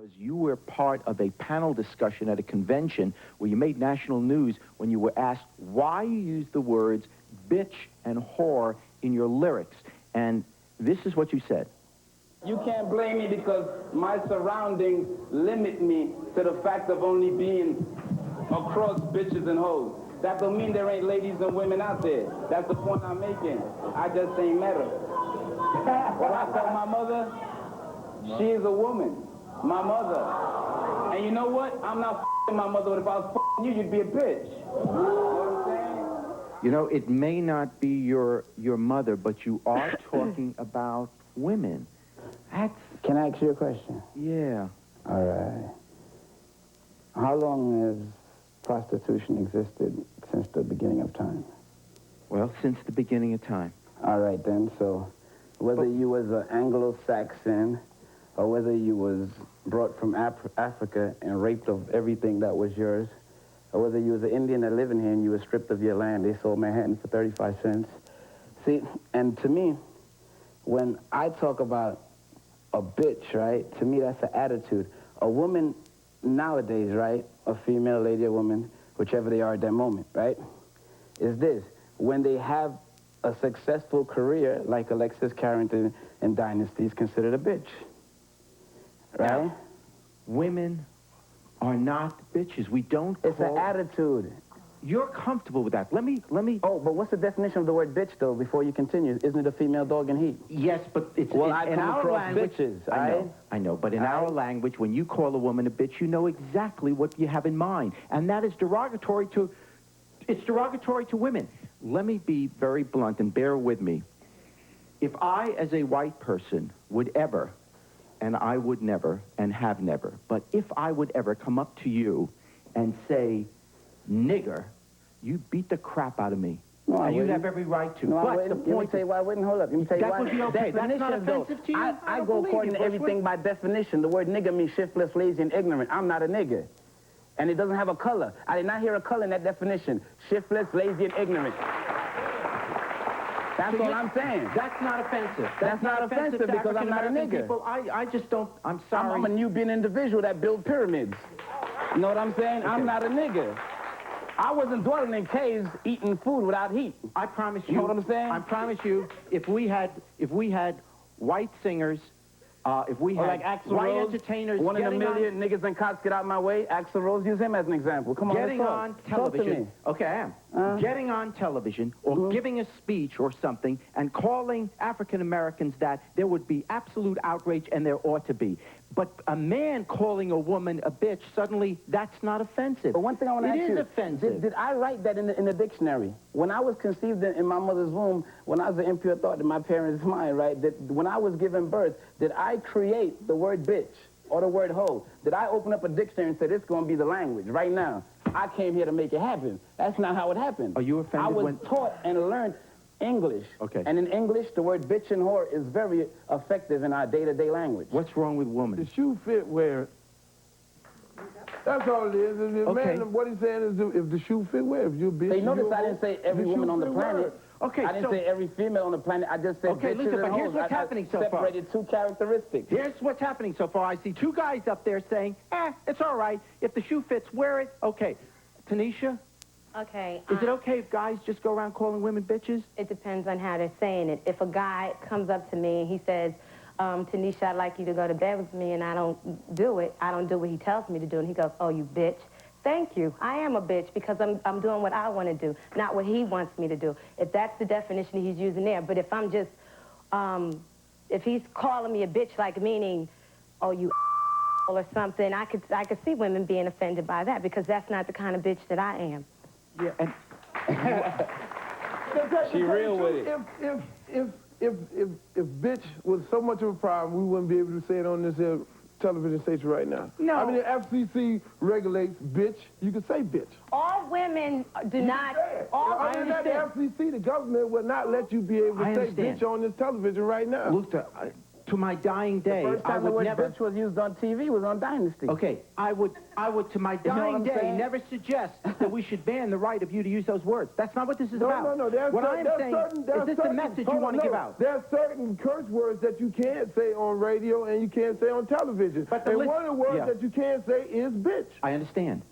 because you were part of a panel discussion at a convention where you made national news when you were asked why you used the words bitch and whore in your lyrics. And this is what you said. You can't blame me because my surroundings limit me to the fact of only being across bitches and hoes. That don't mean there ain't ladies and women out there. That's the point I'm making. I just ain't met her. What I call my mother, she is a woman. My mother. And you know what? I'm not f***ing my mother, but if I was f***ing you, you'd be a bitch. You know what I'm saying? You know, it may not be your mother, but you are talking about women. That's... Can I ask you a question? Yeah. All right. How long has prostitution existed since the beginning of time? Well, since the beginning of time. All right, then. So whether you was an Anglo-Saxon or whether you was brought from Africa and raped of everything that was yours, or whether you was an Indian that living here and you were stripped of your land, they sold Manhattan for 35 cents. See, and to me, when I talk about a bitch, right, to me that's an attitude. A woman nowadays, right, a female lady, a woman, whichever they are at that moment, right, is this. When they have a successful career, like Alexis Carrington and Dynasty, is considered a bitch. Right? Now, women are not bitches. We don't It's an attitude. You're comfortable with that. Let me... Oh, but what's the definition of the word bitch, though, before you continue? Isn't it a female dog in heat? Yes, but it's... Well, in our language, bitches, I know, but in our language, when you call a woman a bitch, you know exactly what you have in mind. And that is derogatory to... It's derogatory to women. Let me be very blunt, and bear with me. If I, as a white person, would ever, and I would never, and have never, but if I would ever come up to you and say, nigger, you beat the crap out of me. No, and you'd have every right to. No, but I wouldn't. Let me tell you why I wouldn't. Hold up. Let me tell you why. That would be okay. That's not offensive though. to you? I go according to everything by definition. The word nigger means shiftless, lazy, and ignorant. I'm not a nigger. And it doesn't have a color. I did not hear a color in that definition. Shiftless, lazy, and ignorant. That's all I'm saying. That's not offensive. That's not offensive because I'm not a nigger. People, I just don't, I'm sorry. I'm a Nubian individual that built pyramids. You know what I'm saying? Okay. I'm not a nigger. I wasn't dwelling in caves eating food without heat. I promise you. You know what I'm saying? I promise you, if we had white singers, if we had like white entertainers, one in a million niggas and cops get out my way. Axl Rose, use him as an example. Come on, getting on television. Okay, I am. Getting on television or giving a speech or something and calling African Americans that, there would be absolute outrage, and there ought to be. But a man calling a woman a bitch, suddenly that's not offensive. But one thing I want to ask you. It is offensive. Did I write that in the dictionary? When I was conceived in my mother's womb, when I was an impure thought in my parents' mind, right, that when I was given birth, did I create the word bitch or the word hoe? Did I open up a dictionary and say, this is going to be the language right now? I came here to make it happen. That's not how it happened. Are you offended? I was taught and learned English. Okay. And in English, the word bitch and whore is very effective in our day-to-day language. What's wrong with women? The shoe fit wear it. That's all it is. Man, what he's saying is if the shoe fit, wear it. If you're a bitch, you notice I didn't say every woman on the planet. Okay, I didn't say every female on the planet. I just said okay, listen, but here's what's happening so far. Separated two characteristics. Here's what's happening so far. I see two guys up there saying, it's all right. If the shoe fits, wear it. Okay. Tanisha? Okay. Is it okay if guys just go around calling women bitches? It depends on how they're saying it. If a guy comes up to me and he says, Tanisha, I'd like you to go to bed with me, and I don't do it. I don't do what he tells me to do. And he goes, oh, you bitch. Thank you. I am a bitch because I'm doing what I want to do, not what he wants me to do. If that's the definition he's using there. But if I'm just, if he's calling me a bitch, like meaning, oh, you or something, I could see women being offended by that because that's not the kind of bitch that I am. Yeah, and she real with it. If bitch was so much of a problem, we wouldn't be able to say it on this television station right now. No. I mean, the FCC regulates bitch. You can say bitch. All women do not. Other than that, the FCC, the government, will not let you be able to say bitch on this television right now. Look, to my dying day, The first I time the would word never. bitch was used on TV was on Dynasty. Okay, I would to my know what dying I'm day saying? never suggest that we should ban the right of you to use those words. That's not what this is about. No. What I am saying is this the message you want to give out? There are certain curse words that you can't say on radio and you can't say on television. But and one of the words yeah. that you can't say is bitch. I understand.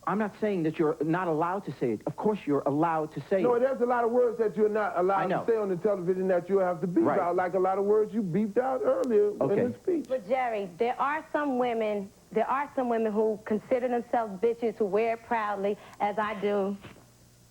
I'm not saying that you're not allowed to say it. Of course you're allowed to say No, it. there's a lot of words that you're not allowed to say on the television that you have to beep Right. out, like a lot of words you beeped out earlier in the speech. But Jerry, there are some women who consider themselves bitches, who wear it proudly, as I do.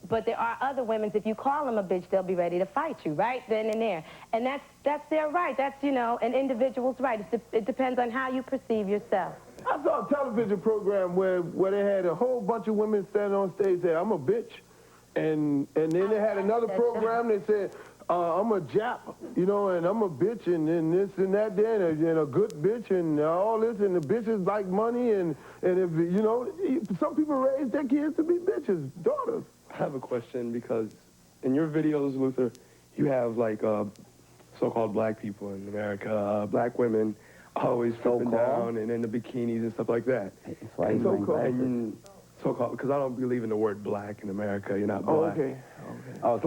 But there are other women, if you call them a bitch, they'll be ready to fight you right then and there. And that's their right. That's, you know, an individual's right. It depends on how you perceive yourself. I saw a television program where they had a whole bunch of women standing on stage saying, I'm a bitch. And then they had another program that said, I'm a Jap, you know, and I'm a bitch, and then this and that, then, and a good bitch, and all this, and the bitches like money, and if, you know, some people raise their kids to be bitches, daughters. I have a question because in your videos, Luther, you have like so-called black people in America, black women always stripping down and in the bikinis and stuff like that. That's why he's wearing glasses. So-called, because I don't believe in the word black in America. You're not black. Okay. But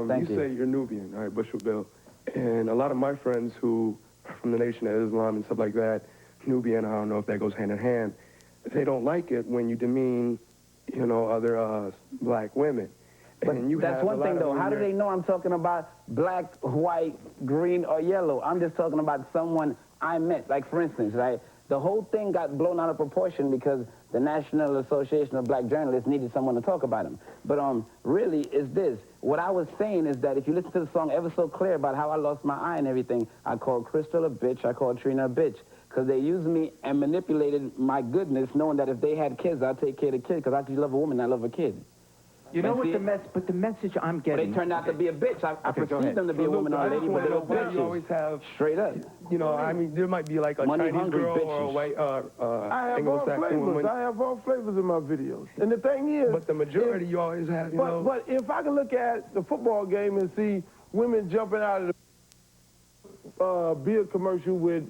Thank you say you're Nubian, all right, Bushwick Bill. And a lot of my friends who are from the Nation of Islam and stuff like that, Nubian, I don't know if that goes hand in hand, they don't like it when you demean, you know, other black women. But And you that's have a one lot thing, of though. them How do there. they know I'm talking about black, white, green, or yellow? I'm just talking about someone I met. Like, for instance, right? The whole thing got blown out of proportion because the National Association of Black Journalists needed someone to talk about him. But really, is this. What I was saying is that if you listen to the song Ever So Clear about how I lost my eye and everything, I called Crystal a bitch, I called Trina a bitch. Because they used me and manipulated my goodness, knowing that if they had kids, I'd take care of the kid, because I actually love a woman, I love a kid. You know what but the message I'm But getting... they turned out to be a bitch. I Okay, go perceived ahead. them to be a woman or a lady, but they were You always bitches. have, Straight up. you know, I mean, there might be like a Money Chinese hungry girl or a bitches. white I have all Anglo-Saxon flavors. woman. I have all flavors in my videos. And the thing is... But the majority you always have, you know. But if I can look at the football game and see women jumping out of the beer commercial with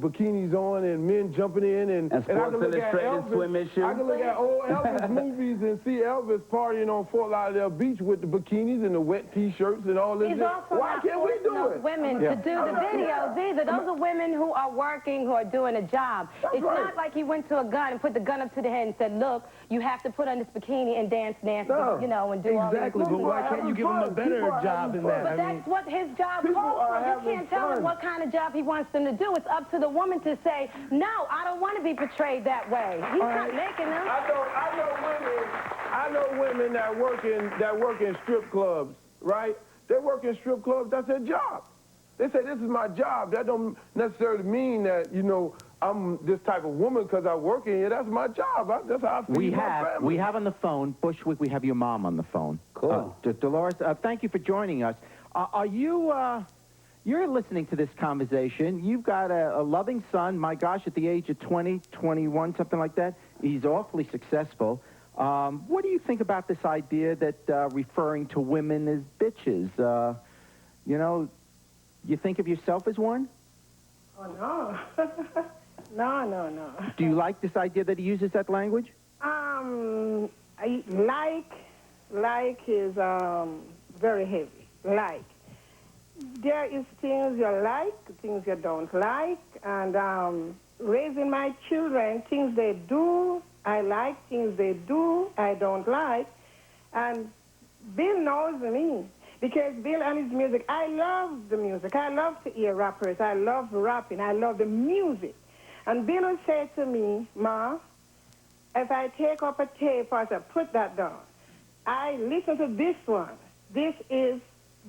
bikinis on and men jumping in and I Sports can look at Illustrated Elvis, swimming shoes. I can look at old Elvis movies and see Elvis partying on Fort Lauderdale Beach with the bikinis and the wet T-shirts and all this. He's also Why not can't we forcing do those it? women to do the videos either. Those are women who are working, who are doing a job. It's right. not like he went to a gun and put the gun up to the head and said, look, you have to put on this bikini and dance, No. you know, and do all Exactly, these but why can't you give him a better job than that? But that's what his job People calls are for. You having can't tell him fun. what kind of job he wants them to do. It's up to the woman to say, no, I don't want to be portrayed that way. He's not making them. I know women that work in strip clubs, right? They work in strip clubs, that's their job. They say, this is my job. That don't necessarily mean that, you know, I'm this type of woman because I work in here. That's my job. That's how I feed my family. We have on the phone, Bushwick, we have your mom on the phone. Cool. Dolores, thank you for joining us. Are you, you're listening to this conversation. You've got a loving son, my gosh, at the age of 20, 21, something like that. He's awfully successful. What do you think about this idea that referring to women as bitches? You know, you think of yourself as one? Oh, no. No. Do you like this idea that he uses that language? Like is very heavy. Like. There is things you like, things you don't like, and raising my children, things they do, I like, things they do, I don't like. And Bill knows me, because Bill and his music, I love the music. I love to hear rappers. I love rapping. I love the music. And Bill would say to me, Ma, if I take up a tape, I say, put that down. I listen to this one. This is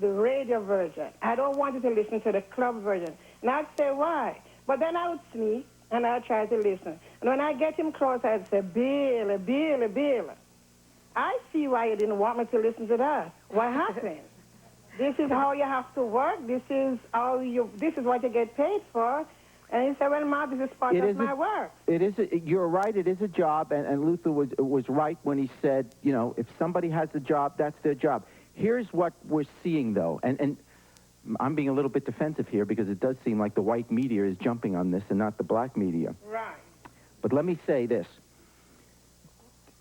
the radio version. I don't want you to listen to the club version. And I'd say, why? But then I would sneak, and I'd try to listen. And when I get him close, I'd say, Bill. I see why you didn't want me to listen to that. What happened? This is how you have to work. This is what you get paid for. And he said, well, Ma, this is part of my work. You're right, it is a job, and Luther was right when he said, you know, if somebody has a job, that's their job. Here's what we're seeing, though, and I'm being a little bit defensive here because it does seem like the white media is jumping on this and not the black media. Right. But let me say this.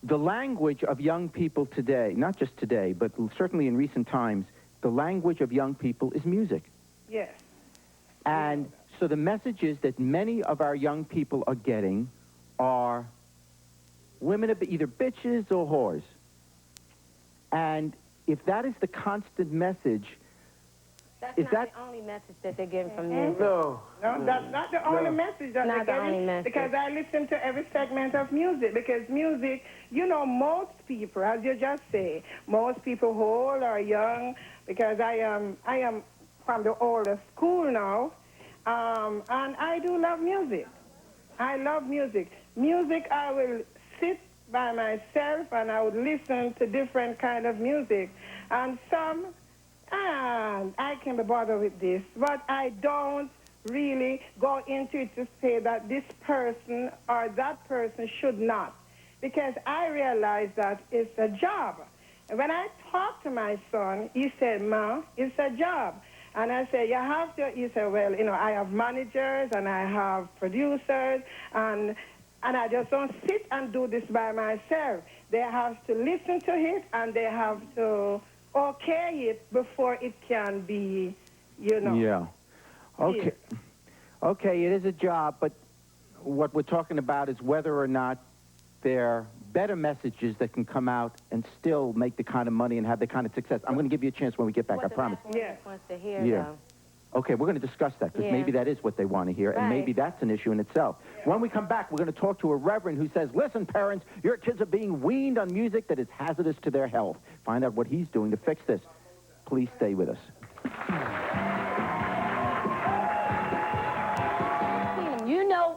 The language of young people today, not just today, but certainly in recent times, the language of young people is music. Yes. And so the messages that many of our young people are getting are women are either bitches or whores. And if that is the constant message, That's is not that... the only message that they're getting from music. No. No, that's not the only message that Not they're the only getting, message. because I listen to every segment of music, because music, you know, most people, as you just say, most people old or young, because I am from the older school now, and I do love music. I love music. Music, I will sit by myself and I would listen to different kind of music, and some, I can be bothered with this, but I don't really go into it to say that this person or that person should not, because I realize that it's a job. And when I talked to my son, he said, "Ma, it's a job." And I said, "You have to," he said, "Well, you know, I have managers and I have producers, and I just don't sit and do this by myself. They have to listen to it and they have to okay it before it can be, you know." Yeah. Okay. Yes. Okay, it is a job, but what we're talking about is whether or not there are better messages that can come out and still make the kind of money and have the kind of success. I'm going to give you a chance when we get back, I promise. What the Yeah. wants to hear, Yeah. though. Okay, we're going to discuss that, because Yeah. maybe that is what they want to hear, and Right. maybe that's an issue in itself. When we come back, we're going to talk to a reverend who says, "Listen, parents, your kids are being weaned on music that is hazardous to their health." Find out what he's doing to fix this. Please stay with us. You know,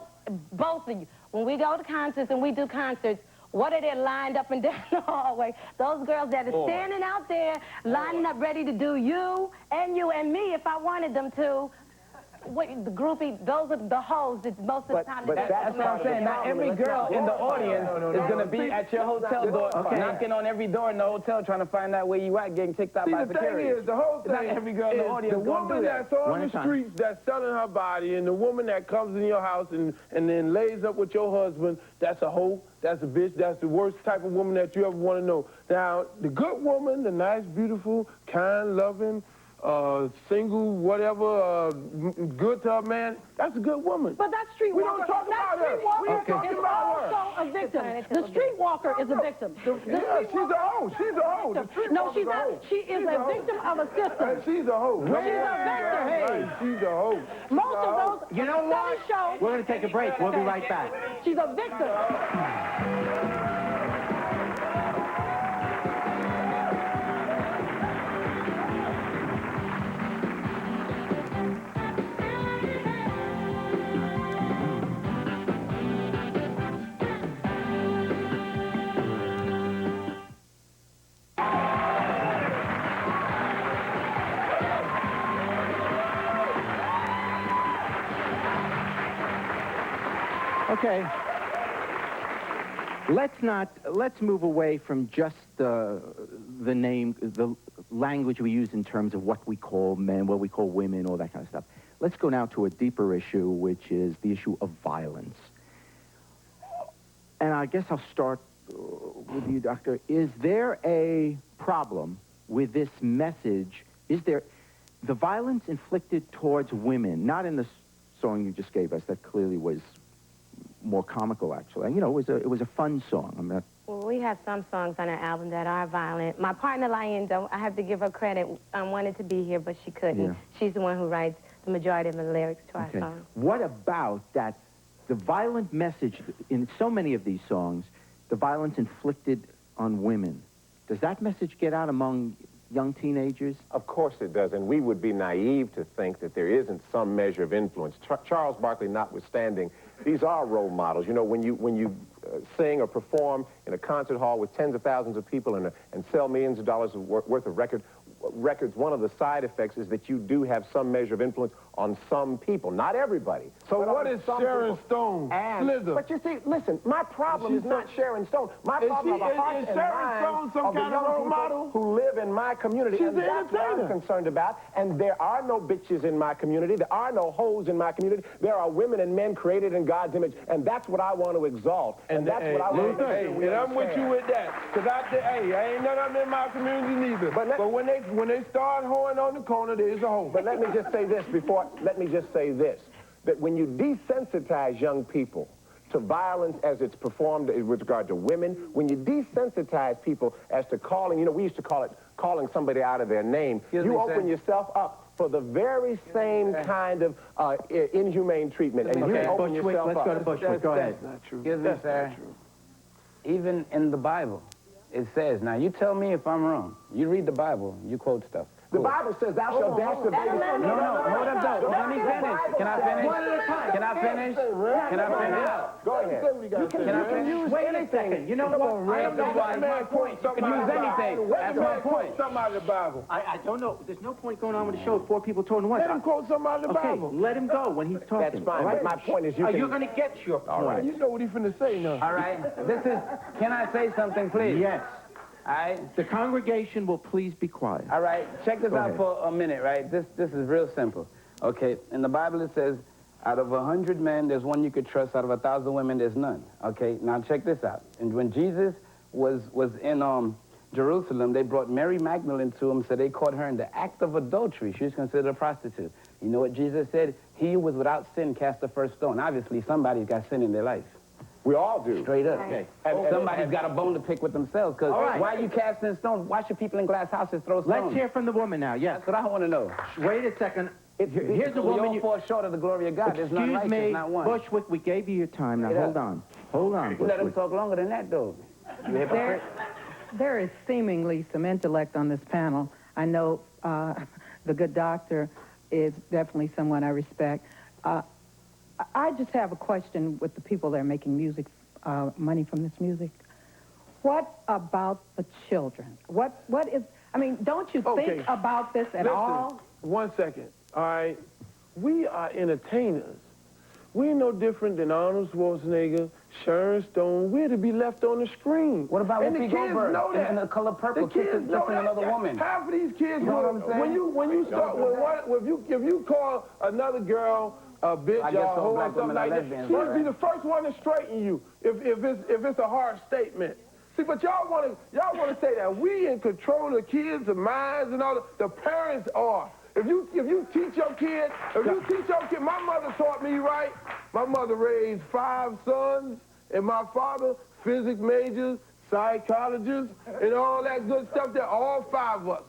both of you, when we go to concerts and we do concerts, what are they lined up and down the hallway? Those girls that are standing out there, lining up ready to do you and me if I wanted them to. The groupie, those are the hoes that most of the time. But that's what I'm saying. Not every girl in the audience is going to be at your hotel door, knocking on every door in the hotel trying to find out where you at, getting kicked out See, by the security. thing is, the whole It's not thing every girl in the is audience the gonna woman do that. that's on One at the a time. streets that's selling her body, and the woman that comes in your house and then lays up with your husband, that's a hoe, that's a bitch, that's the worst type of woman that you ever want to know. Now, the good woman, the nice, beautiful, kind, loving, single, whatever, good to her man, that's a good woman. But that streetwalker, We don't talk about her. We ain't talking is about her. also a victim. The streetwalker is a victim. Yeah, she's a hoe. She's a hoe. The No, streetwalker's she's a not. hoe. She is a victim of a system. She's a hoe. She's a victim. Right, she's a hoe. Most of those You know what? studies show We're going to take a break. We'll be right back. she's a victim. Okay. Let's move away from just the language we use in terms of what we call men, what we call women, all that kind of stuff. Let's go now to a deeper issue, which is the issue of violence. And I guess I'll start with you, Doctor. Is there a problem with this message? Is there the violence inflicted towards women, not in the song you just gave us, that clearly was more comical, actually. You know, it was a fun song. I mean, Well, we have some songs on our album that are violent. My partner, Lyon, I have to give her credit. I wanted to be here, but she couldn't. Yeah. She's the one who writes the majority of the lyrics to our songs. What about that, the violent message in so many of these songs, the violence inflicted on women, does that message get out among young teenagers? Of course it does, and we would be naive to think that there isn't some measure of influence. Charles Barkley notwithstanding, these are role models. You know, when you sing or perform in a concert hall with tens of thousands of people and sell millions of dollars worth of records, one of the side effects is that you do have some measure of influence on some people, not everybody. So but what on is some Sharon people. Stone? And, Slither. but you see, listen, my problem is not Sharon Stone. My Is problem she- are the is- hearts is and Sharon minds Stone some of the kind of young role people model? who live in my community. She's and an that's what I'm entertainer. concerned about. And there are no bitches in my community. There are no hoes in my community. There are women and men created in God's image. And that's what I want to exalt. And that's what I want to make sure we and I'm with you understand. with that. Because I ain't none of them in my community neither. But when they start hoeing on the corner, there's a hoe. But let me just say this that when you desensitize young people to violence as it's performed with regard to women, when you desensitize people as to calling, we used to call it calling somebody out of their name, you open yourself up for the very same kind of inhumane treatment. And you open Bushwick, yourself let's up. go to Bushwick. Go ahead. That's not true. Excuse me, sir. Even in the Bible, it says, now you tell me if I'm wrong. You read the Bible, you quote stuff. The Bible says, thou shalt dash the baby from No, hold up, though. Let me finish. Can I finish? Can I finish? Can I finish? Go ahead. Can I finish? Wait a second. You know what? I don't know what's my point. You can use anything. That's my point. Something out of the Bible. I don't know. There's no point going on with the show with four people talking at once. Let him quote something out of the Okay, Bible. let him go when he's talking. That's fine, all right? but my point is you can... You're going to get your point. All right. You know what he finna say now. All right. This is, can I say something, please? Yes. All right. The congregation will please be quiet. All right. Check this out ahead. for a minute, right? This is real simple. Okay. In the Bible, it says, out of 100 men, there's one you could trust. Out of 1,000 women, there's none. Okay. Now check this out. And when Jesus was in Jerusalem, they brought Mary Magdalene to him, so they caught her in the act of adultery. She was considered a prostitute. You know what Jesus said? He who was without sin cast the first stone. Obviously, somebody's got sin in their life. We all do. Straight up. Okay. And somebody's got a bone to pick with themselves, because right. why are you casting stones? Why should people in glass houses throw stones? Let's hear from the woman now. Yes. That's what I want to know. Wait a second. Here's a We woman. all fall short of the glory of God. There's none Excuse righteous, me, not one. Bushwick, we gave you your time. Now, Get hold up. on. Hold on, You let him Bushwick. talk longer than that, though. You hypocrite. There is seemingly some intellect on this panel. I know the good doctor is definitely someone I respect. I just have a question with the people that are making music, money from this music. What about the children? What is, I mean, don't you Okay. think about this at all? 1 second. All right. We are entertainers. We're no different than Arnold Schwarzenegger, Sharon Stone. We're to be left on the screen. What about and Whoopi the kids Goldberg know that. and The Color Purple, The kids kissing know that. another woman? Half of these kids, You know what I'm saying? when you start with one, if you call another girl a bitch I or guess a all hoe or black something women are like that, lesbians, she'll right? be the first one to straighten you if it's a hard statement. See, but y'all want to say that we in control of the kids' minds and all. The parents are. If you teach your kid, my mother taught me right. My mother raised 5 sons, and my father, physics majors, psychologists, and all that good stuff. That all 5 of us.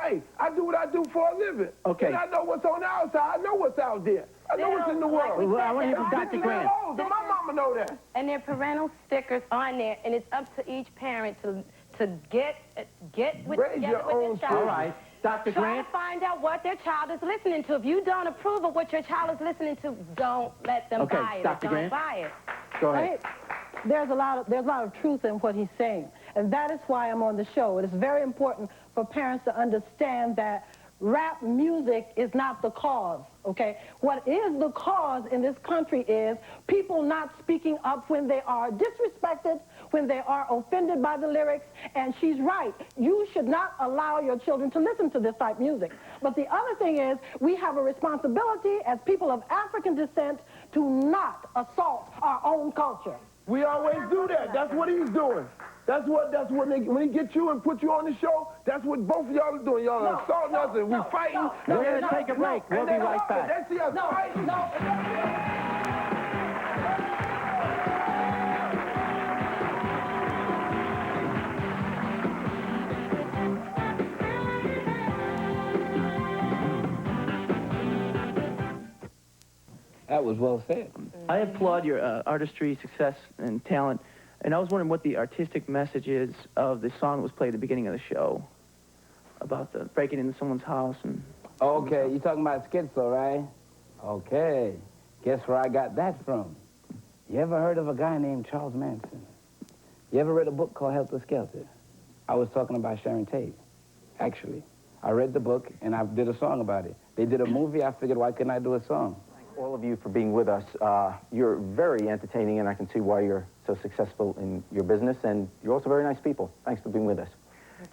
Hey, I do what I do for a living. Okay. And I know what's on the outside. I know what's out there. I know what's in the world. Like we Well, I want to hear said, from Dr. Grant. Oh, my mama know that. And there are parental stickers on there, and it's up to each parent to get with Raise together your with own their child. All right. Dr. Try Grant? to find out what their child is listening to. If you don't approve of what your child is listening to, don't let them Okay, buy it. Dr. Don't Grant? buy it. Go ahead. Right? There's a lot of truth in what he's saying, and that is why I'm on the show. It is very important for parents to understand that rap music is not the cause, okay? What is the cause in this country is people not speaking up when they are disrespected, when they are offended by the lyrics, and she's right. You should not allow your children to listen to this type of music. But the other thing is, we have a responsibility as people of African descent to not assault our own culture. We always do that. That's what he's doing. That's what when he get you and put you on the show, that's what both of y'all are doing. Y'all are assaulting us and we fighting. We're going to take a break. We'll be right back. That's the fighting. That was well said. I applaud your artistry, success, and talent. And I was wondering what the artistic message is of the song that was played at the beginning of the show about the breaking into someone's house and... Okay, you talking about schizo, right? Okay. Guess where I got that from? You ever heard of a guy named Charles Manson? You ever read a book called Helter Skelter? I was talking about Sharon Tate, actually. I read the book and I did a song about it. They did a movie, I figured, why couldn't I do a song? All of you for being with us. You're very entertaining, and I can see why you're so successful in your business, and you're also very nice people. Thanks for being with us.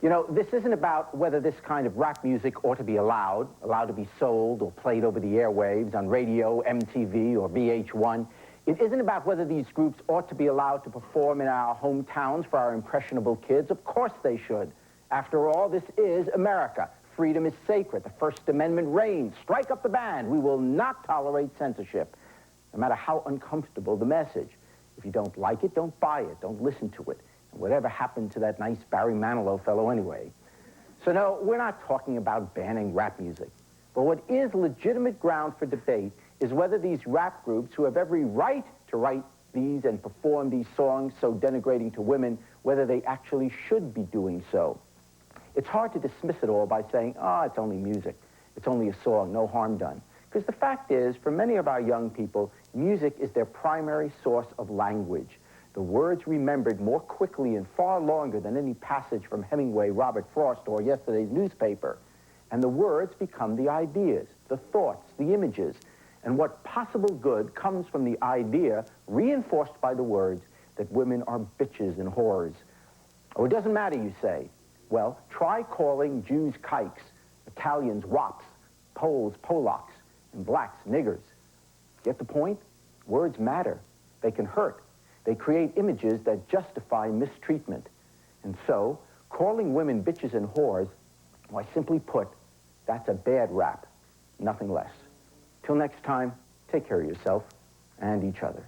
You know, this isn't about whether this kind of rap music ought to be allowed to be sold or played over the airwaves on radio, MTV, or VH1. It isn't about whether these groups ought to be allowed to perform in our hometowns for our impressionable kids. Of course they should. After all, this is America. Freedom is sacred. The First Amendment reigns. Strike up the band. We will not tolerate censorship, no matter how uncomfortable the message. If you don't like it, don't buy it. Don't listen to it. And whatever happened to that nice Barry Manilow fellow anyway? So no, we're not talking about banning rap music. But what is legitimate ground for debate is whether these rap groups, who have every right to write these and perform these songs so denigrating to women, whether they actually should be doing so. It's hard to dismiss it all by saying, oh, it's only music. It's only a song, no harm done. Because the fact is, for many of our young people, music is their primary source of language. The words remembered more quickly and far longer than any passage from Hemingway, Robert Frost, or yesterday's newspaper. And the words become the ideas, the thoughts, the images. And what possible good comes from the idea, reinforced by the words, that women are bitches and whores. Oh, it doesn't matter, you say. Well, try calling Jews kikes, Italians wops, Poles Polacks, and blacks niggers. Get the point? Words matter. They can hurt. They create images that justify mistreatment. And so, calling women bitches and whores, why, simply put, that's a bad rap, nothing less. Till next time, take care of yourself and each other.